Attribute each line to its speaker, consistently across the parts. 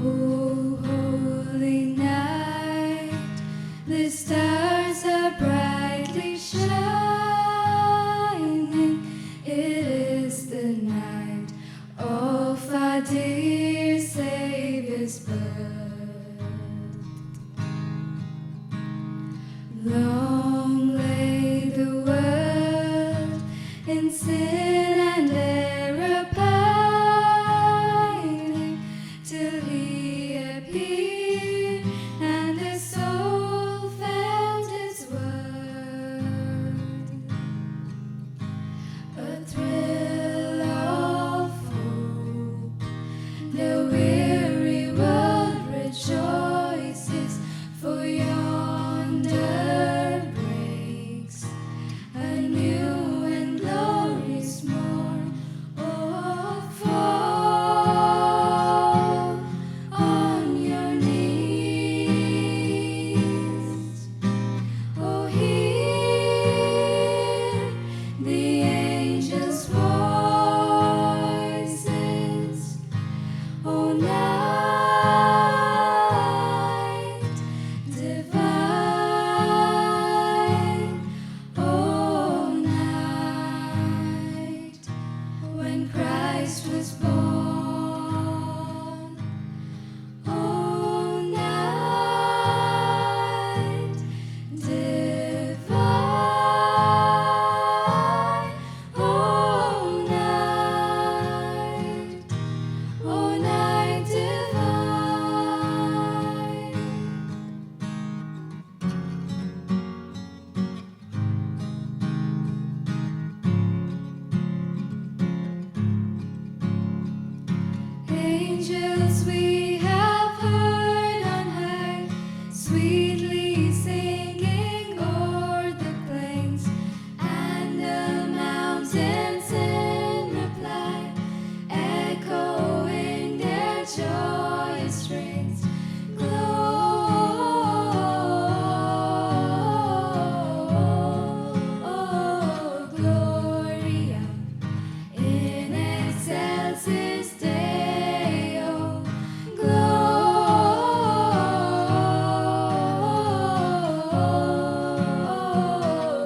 Speaker 1: Oh, holy night, the stars are brightly shining. It is the night of our dear Savior's birth. Long lay the world in sin and error pining, till He appeared and the soul found His word. A thrill of hope, the weary world rejoices, for yonder breaks a new and glorious morn. Oh, fall on your knees. Oh, hear the angels' voices. Oh, night divine. Oh, night when Christ was born. Oh, night divine. Oh, night. Oh, night divine. Angels we have heard on high, sweetly singing o'er the plains, and the mountains in reply, echoing their joyous strains. Gloria in excelsis Deo.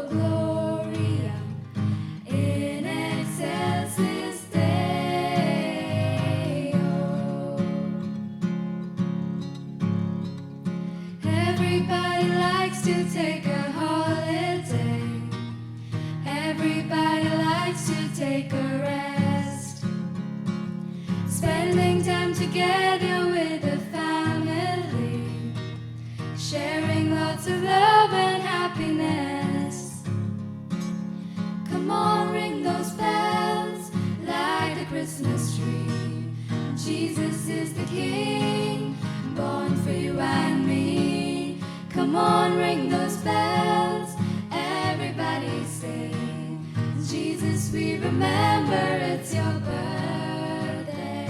Speaker 1: Gloria in excelsis Deo. Everybody likes to take a holiday. Everybody likes to take a rest. Spending time together with the family, sharing lots of love and happiness. Come on, ring those bells, light the Christmas tree. Jesus is the King, born for you and me. Come on, ring those bells, everybody sing. Jesus, we remember it's your birthday.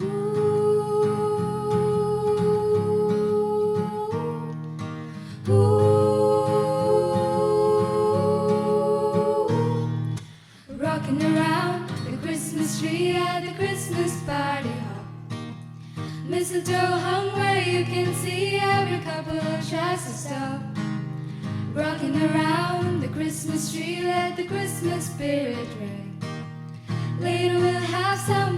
Speaker 1: Ooh, ooh. Rocking around the Christmas tree at the Christmas party hop. Mistletoe hung where you can see, every couple tries to stop. Rocking around the Christmas tree, let the Christmas spirit ring. Later we'll have some